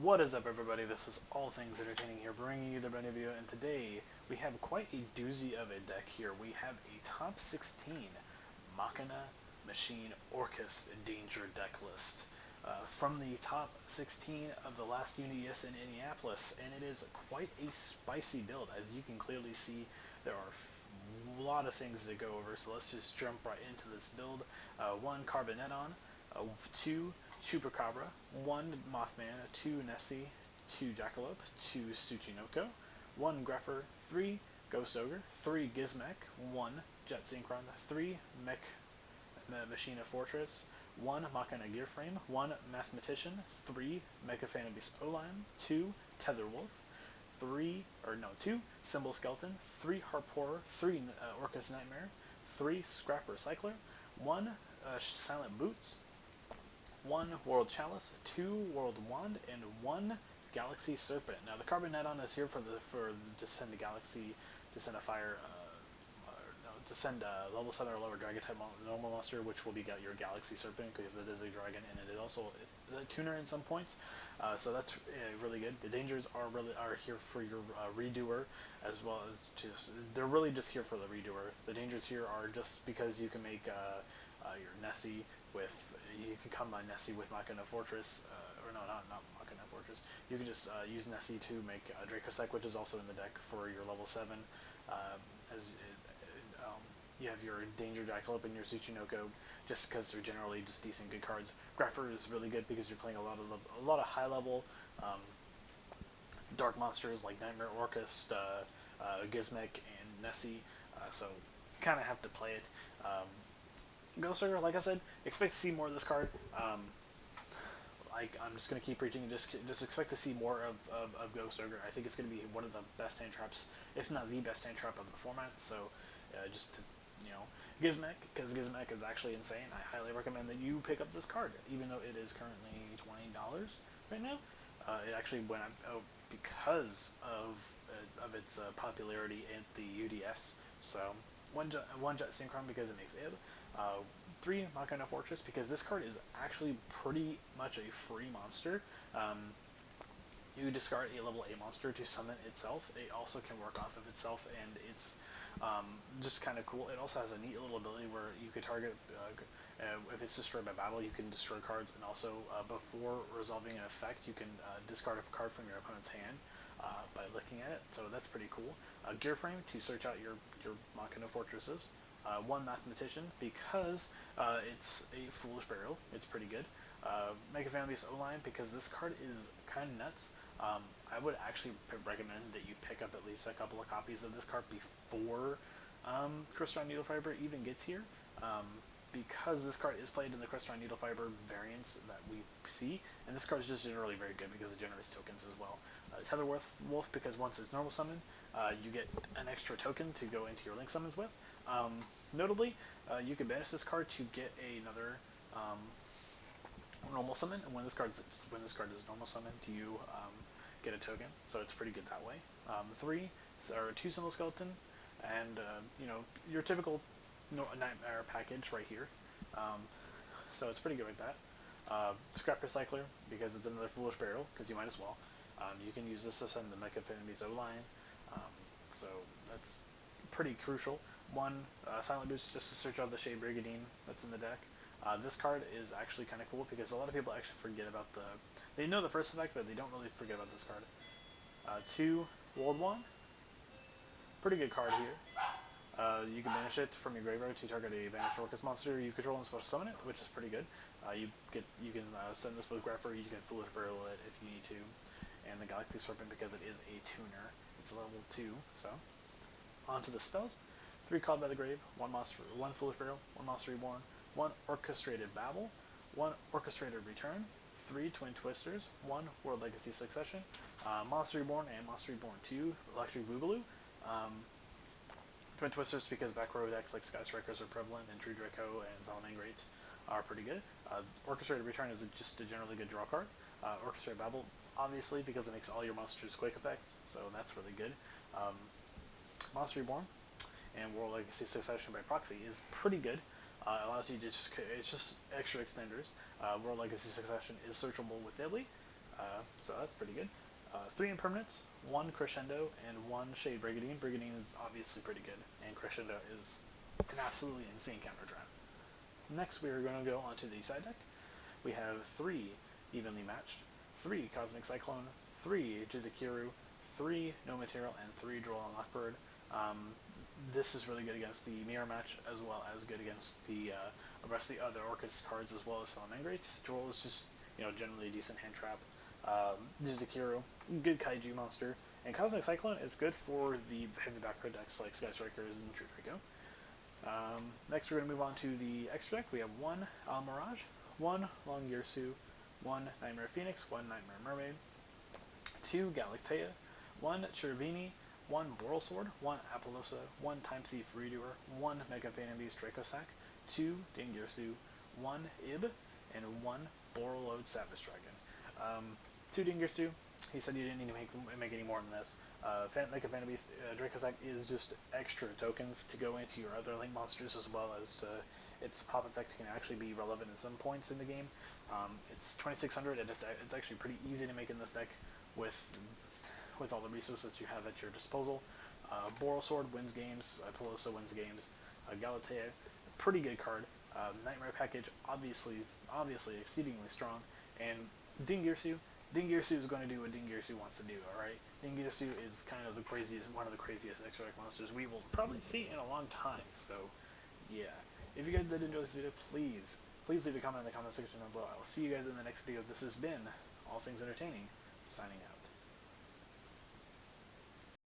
What is up, everybody? This is All Things Entertaining here, bringing you the brand new video, and today we have quite a doozy of a deck here. We have a top 16 Machina Machine Orcus Danger deck list from the top 16 of the last Uni-ES in Indianapolis, and it is quite a spicy build. As you can clearly see, there are a lot of things to go over, so let's just jump right into this build. One Carboneton, 2 Chupacabra, 1 Mothman, 2 Nessie, 2 Jackalope, 2 Tsuchinoko, 1 Grepher, 3 Ghost Ogre, 3 Gizmek, 1 Jet Synchron, 3 Mech Machina Fortress, 1 Machina Gearframe, 1 Mathematician, 3 Mecha Fanabis Oline, 2 Tetherwolf, 2 Symbol Skeleton, 3 Harporer, 3 Orcus Nightmare, 3 Scrap Recycler, 1 Silent Boots, 1 World Chalice, 2 World Wand, and 1 Galaxy Serpent. Now the Carboneton is here for to send a Galaxy, to send a fire, no, to send a level 7 or lower Dragon type normal monster, which will be your Galaxy Serpent because it is a dragon and it is also a tuner in some points. So that's really good. The dangers are here for your redoer, as well as they're really just here for the redoer. The dangers here are just because you can make your Nessie with, you can come by Nessie with Machina Fortress, or no, not Machina Fortress. You can just use Nessie to make Dracosec, which is also in the deck for your level 7. As you have your Danger Jackalope and your Tsuchinoko, just because they're generally just decent good cards. Grapher is really good because you're playing a lot of high level dark monsters like Nightmare Orcus, Gizmek, and Nessie. So kind of have to play it. Ghost Ogre, like I said, expect to see more of this card. I'm just going to keep preaching. Just expect to see more of Ghost Ogre. I think it's going to be one of the best hand traps, if not the best hand trap of the format. So just to, Gizmek, because Gizmek is actually insane. I highly recommend that you pick up this card, even though it is currently $20 right now. It actually went up because of its popularity at the UDS. So one Jet Synchron because it makes Ib. 3 Machina Fortress because this card is actually pretty much a free monster. You discard a level 8 monster to summon itself. It also can work off of itself, and it's just kind of cool. It also has a neat little ability where you could target, if it's destroyed by battle, you can destroy cards, and also before resolving an effect, you can discard a card from your opponent's hand by looking at it. So that's pretty cool. Gearframe to search out your Machina Fortresses. 1 Mathematician because it's a Foolish Burial. It's pretty good. Mega Fanbase O-Line because this card is kind of nuts. I would actually recommend that you pick up at least a couple of copies of this card before Crystalline Needle Fiber even gets here. Because this card is played in the Crystalline Needle Fiber variants that we see, and this card is just generally very good because it generates tokens as well. Tetherwolf Wolf because once it's normal summoned, you get an extra token to go into your link summons with. Notably, you can banish this card to get another normal summon, and when this card is normal summoned, you get a token, so it's pretty good that way. 2 Symbol Skeleton, and your typical Nightmare package right here. So it's pretty good with that. Scrap Recycler because it's another Foolish Burial because you might as well. You can use this to send the Mecha Fanbase O-Line, so that's pretty crucial. 1 Silent Boost just to search out the Shade Brigadine that's in the deck. This card is actually kind of cool because a lot of people actually forget about they know the first effect, but they don't really forget about this card. 2 World Wand, pretty good card here. You can banish it from your graveyard to target a banished Orcus monster you control and special summon it, which is pretty good. You can send this with Grapher. You can Foolish Burial it if you need to, and the Galaxy Serpent because it is a tuner. It's level 2. So on to the spells. 3 Called by the Grave, 1 Foolish Burial, 1 Monster Reborn, 1 Orchestrated Babel, 1 Orchestrated Return, 3 Twin Twisters, 1 World Legacy Succession, Monster Reborn and Monster Reborn 2 Electric Boogaloo. Twin Twisters because back row decks like Sky Strikers are prevalent, and True Draco and Salamangreat are pretty good. Orchestrated Return is just a generally good draw card. Orchestrated Babel, obviously, because it makes all your monsters Quake effects, so that's really good. Monster Reborn and World Legacy Succession by proxy is pretty good. Allows you to it's just extra extenders. World Legacy Succession is searchable with Deadly. So that's pretty good. 3 impermanents, 1 Crescendo, and 1 Shade Brigandine. Brigandine is obviously pretty good, and Crescendo is an absolutely insane counter trap. Next, we are going to go onto the side deck. We have 3 Evenly Matched, 3 Cosmic Cyclone, 3 Jizukiru, 3 No Material, and 3 Droll and Lockbird. This is really good against the Mirror match, as well as good against the rest of the other Orcust cards, as well as Salamangreat. Droll is just, generally a decent hand trap. Jizukiru, good Kaiju monster. And Cosmic Cyclone is good for the heavy background decks like Sky Strikers and True Draco. Next, we're going to move on to the extra deck. We have 1 Mirage, 1 Long Yursu, 1 Nightmare Phoenix, 1 Nightmare Mermaid, 2 Galactea, 1 Cherubini, 1 Borrelsword, 1 Apollousa, 1 Time Thief Redoer, 1 Mega Phantom Beast Dracosac, 2 Dingirsu, 1 Ib, and 1 Borreload Savage Dragon. 2 Dingirsu. He said you didn't need to make any more than this. Mega Phantom Beast Dracosac is just extra tokens to go into your other link monsters, as well as its pop effect can actually be relevant at some points in the game. It's 2600, and it's actually pretty easy to make in this deck with all the resources you have at your disposal. Borrelsword wins games, Apollousa wins games, Galatea, pretty good card. Nightmare Package, obviously exceedingly strong, and Dingirsu. Dingirsu is going to do what Dingirsu wants to do, alright? Dingirsu is kind of one of the craziest extra deck monsters we will probably see in a long time, so yeah. If you guys did enjoy this video, please leave a comment in the comment section down below. I will see you guys in the next video. This has been All Things Entertaining, signing out.